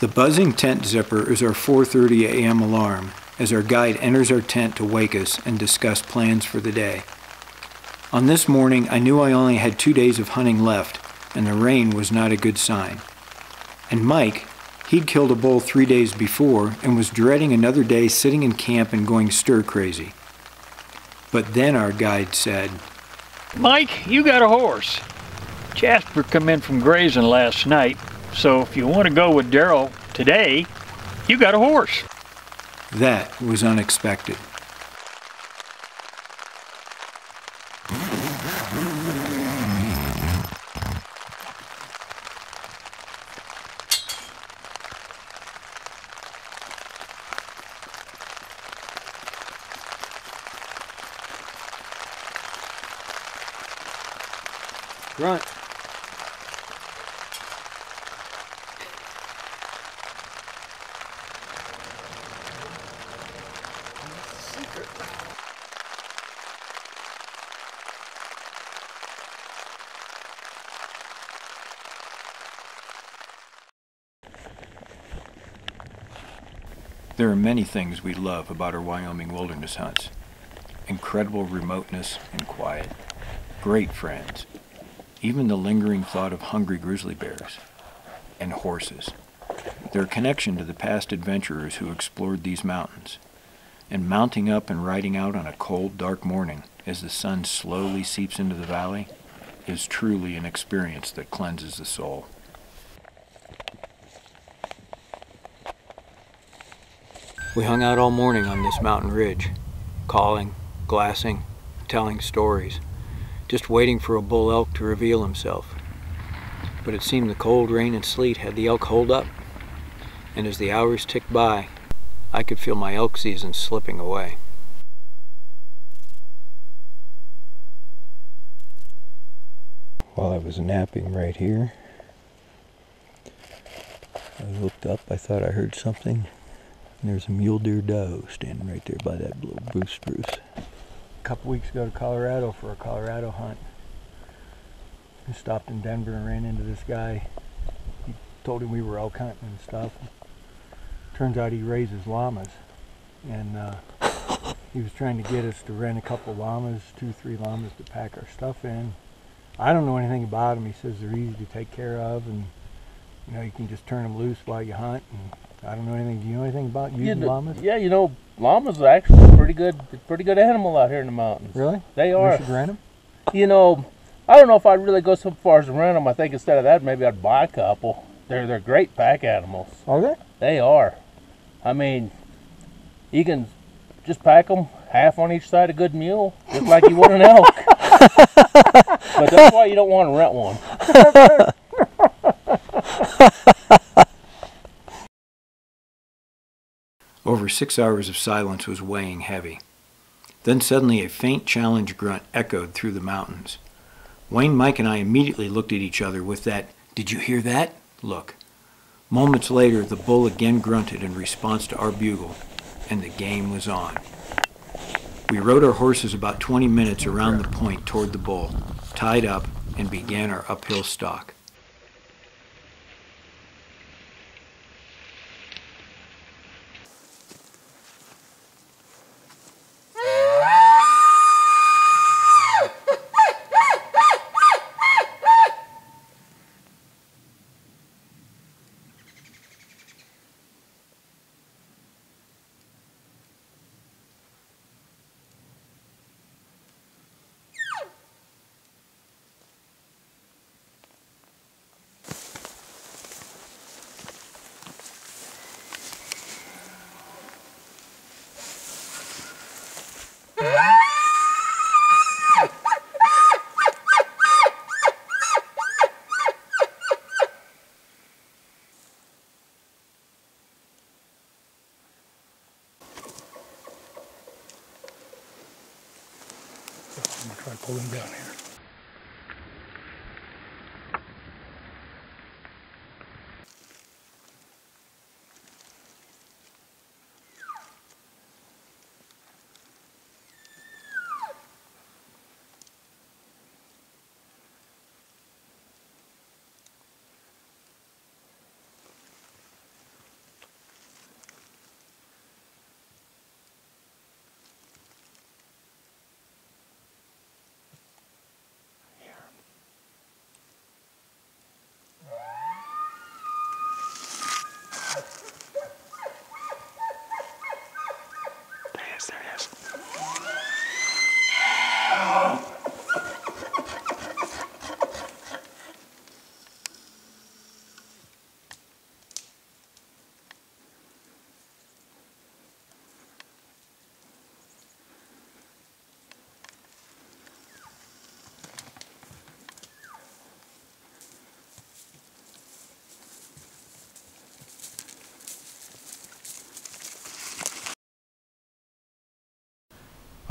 The buzzing tent zipper is our 4:30 a.m. alarm as our guide enters our tent to wake us and discuss plans for the day. On this morning, I knew I only had 2 days of hunting left, and the rain was not a good sign. And Mike, he'd killed a bull 3 days before and was dreading another day sitting in camp and going stir-crazy. But then our guide said, "Mike, you got a horse. Jasper come in from grazing last night, so if you want to go with Daryl today, you got a horse." That was unexpected. Grunt. There are many things we love about our Wyoming wilderness hunts. Incredible remoteness and quiet. Great friends. Even the lingering thought of hungry grizzly bears. And horses. Their connection to the past adventurers who explored these mountains. And mounting up and riding out on a cold, dark morning as the sun slowly seeps into the valley is truly an experience that cleanses the soul. We hung out all morning on this mountain ridge, calling, glassing, telling stories, just waiting for a bull elk to reveal himself. But it seemed the cold rain and sleet had the elk holed up, and as the hours ticked by, I could feel my elk season slipping away. While I was napping right here, I looked up, I thought I heard something. There's a mule deer doe standing right there by that little spruce. A couple weeks ago to Colorado for a Colorado hunt. I stopped in Denver and ran into this guy. He told him we were elk hunting and stuff. Turns out he raises llamas. And he was trying to get us to rent a couple llamas, 2-3 llamas to pack our stuff in. I don't know anything about them. He says they're easy to take care of and you know, you can just turn them loose while you hunt. And I don't know anything. Do you know anything about using llamas? Yeah, you know, llamas are actually a pretty good animal out here in the mountains. Really? They are. You should rent them? You know, I don't know if I'd really go so far as to rent them. I think instead of that, maybe I'd buy a couple. They're great pack animals. Are they? They are. I mean, you can just pack them half on each side of a good mule, just like you would an elk. But that's why you don't want to rent one. Over 6 hours of silence was weighing heavy. Then suddenly a faint challenge grunt echoed through the mountains. Wayne, Mike, and I immediately looked at each other with that, "Did you hear that?" look. Moments later, the bull again grunted in response to our bugle, and the game was on. We rode our horses about 20 minutes around the point toward the bull, tied up, and began our uphill stalk. I'm going to try to pull him down here.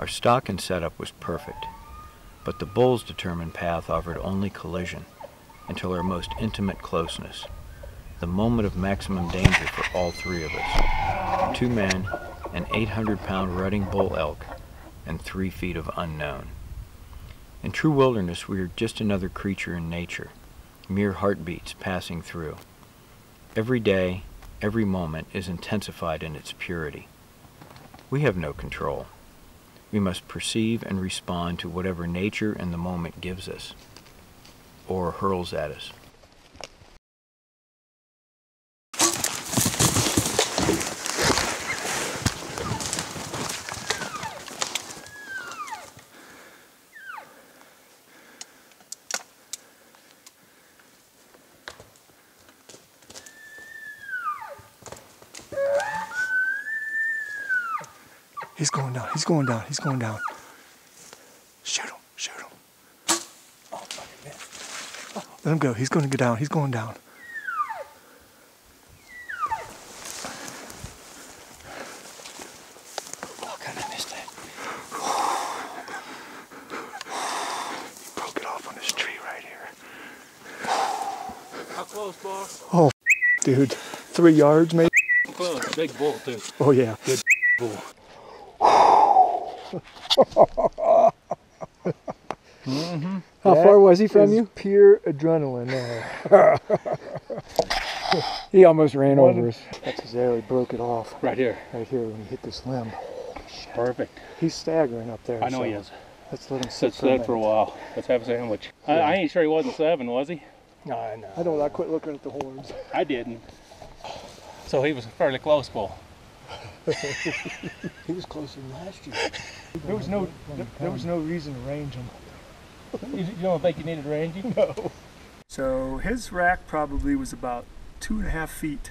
Our stock and setup was perfect, but the bull's determined path offered only collision until our most intimate closeness, the moment of maximum danger for all three of us. 2 men, an 800-pound rutting bull elk, and 3 feet of unknown. In true wilderness, we are just another creature in nature, mere heartbeats passing through. Every day, every moment is intensified in its purity. We have no control. We must perceive and respond to whatever nature and the moment gives us, or hurls at us. He's going down, he's going down, he's going down. Shoot him, shoot him. Oh, fucking missed. Oh, let him go, he's going to go down, he's going down. Oh, God, I missed that. He broke it off on this tree right here. How close, boss? Oh, dude. 3 yards, maybe? Close. Big bull, too. Oh, yeah. Good bull. How far was he from you? Pure adrenaline there. He almost ran over us. That's his arrow. He broke it off. Right here. Right here when he hit this limb. Perfect. He's staggering up there. I know so he is. Let's let him sit for a while. Let's have a sandwich. Yeah. I ain't sure he wasn't 7, was he? No, I know. I don't. I quit looking at the horns. I didn't. So he was a fairly close bull. He was closer than last year. There was no reason to range him. You don't think you needed ranging? No. So his rack probably was about 2.5 feet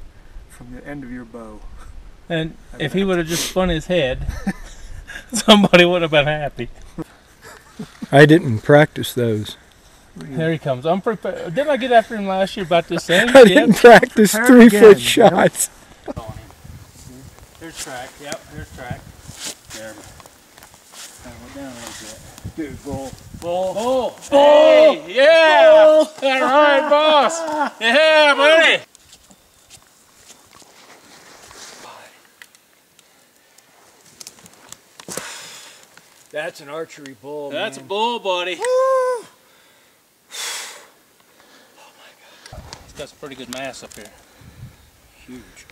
from the end of your bow. And if he would have just spun his head, somebody would have been happy. I didn't practice those. Here he comes. I'm prepared. Didn't I get after him last year about this same? I didn't practice 3-foot shots. Here's track. Yep, here's track. There. We're down a little bit. Dude, bull. Bull. Bull. Bull. Hey, yeah. Bull. All right, boss. Yeah, buddy. That's an archery bull. That's a bull, buddy. Woo. Oh my God. He's got some pretty good mass up here. Huge.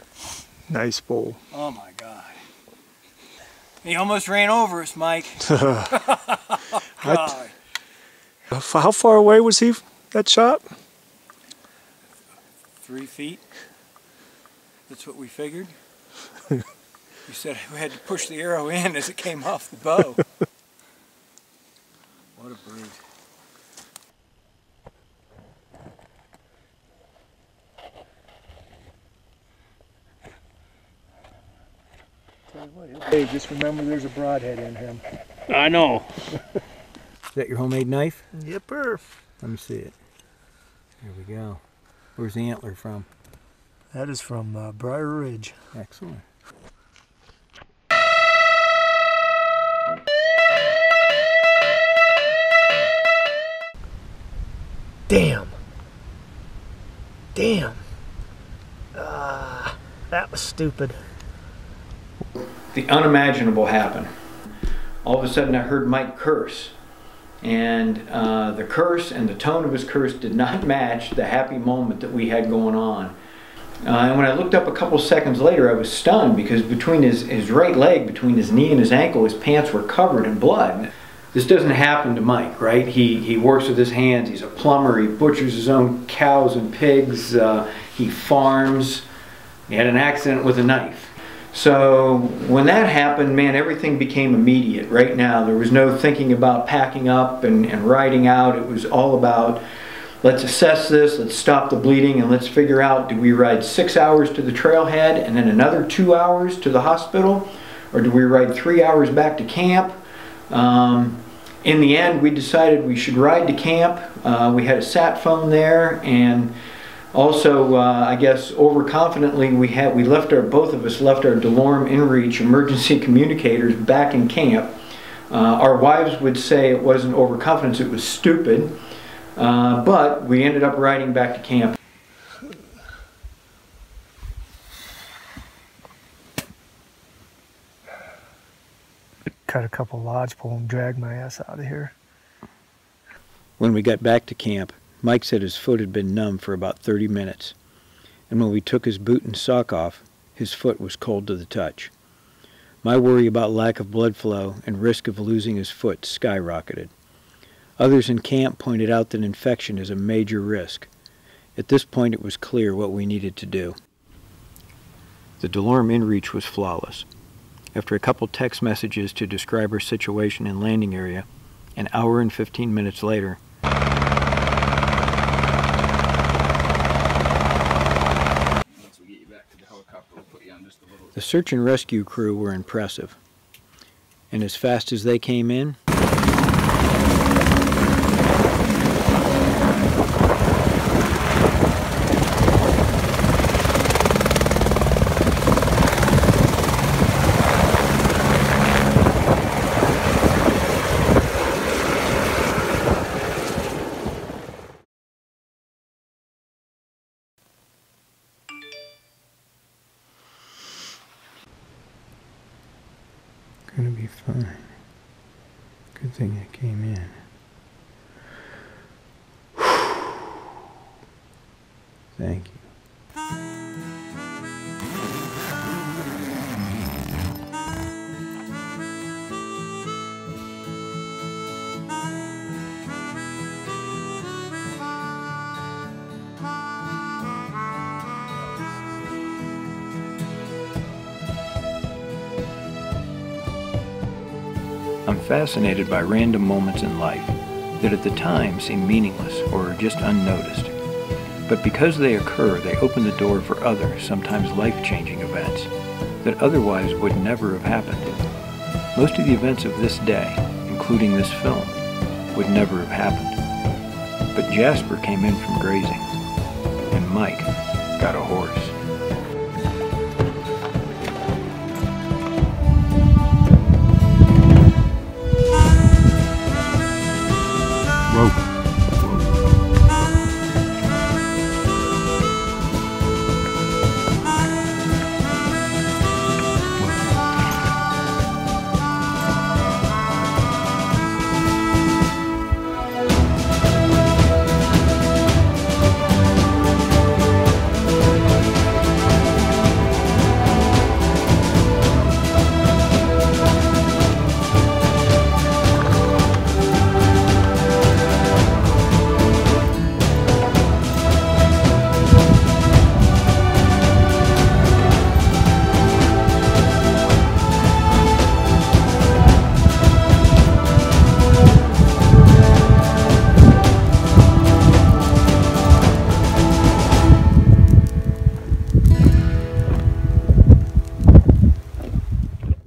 Nice bull. Oh my God. He almost ran over us, Mike. God. How far away was he, that shot? 3 feet. That's what we figured. You said we had to push the arrow in as it came off the bow. What a brute. Hey, just remember there's a broadhead in him. I know. Is that your homemade knife? Yipper. Let me see it. There we go. Where's the antler from? That is from Briar Ridge. Excellent. Damn. Damn. That was stupid. The unimaginable happened. All of a sudden I heard Mike curse. And the curse and the tone of his curse did not match the happy moment that we had going on. And when I looked up a couple seconds later, I was stunned because between his right leg, between his knee and his ankle, his pants were covered in blood. This doesn't happen to Mike, right? He works with his hands. He's a plumber. He butchers his own cows and pigs. He farms. He had an accident with a knife. So when that happened, man, everything became immediate right now. There was no thinking about packing up and riding out. It was all about, let's assess this, let's stop the bleeding, and let's figure out, do we ride 6 hours to the trailhead and then another 2 hours to the hospital? Or do we ride 3 hours back to camp? In the end, we decided we should ride to camp. We had a sat phone there, and also, I guess overconfidently, both of us left our DeLorme InReach emergency communicators back in camp. Our wives would say it wasn't overconfidence, it was stupid, but we ended up riding back to camp. Cut a couple lodgepole and drag my ass out of here. When we got back to camp, Mike said his foot had been numb for about 30 minutes, and when we took his boot and sock off, his foot was cold to the touch. My worry about lack of blood flow and risk of losing his foot skyrocketed. Others in camp pointed out that infection is a major risk. At this point it was clear what we needed to do. The DeLorme inReach was flawless. After a couple text messages to describe our situation and landing area, an hour and 15 minutes later, the search and rescue crew were impressive. And as fast as they came in, gonna be fine. Good thing I came in. Thank you. I'm fascinated by random moments in life that at the time seem meaningless or just unnoticed. But because they occur, they open the door for other, sometimes life-changing events that otherwise would never have happened. Most of the events of this day, including this film, would never have happened. But Jasper came in from grazing, and Mike got a horse.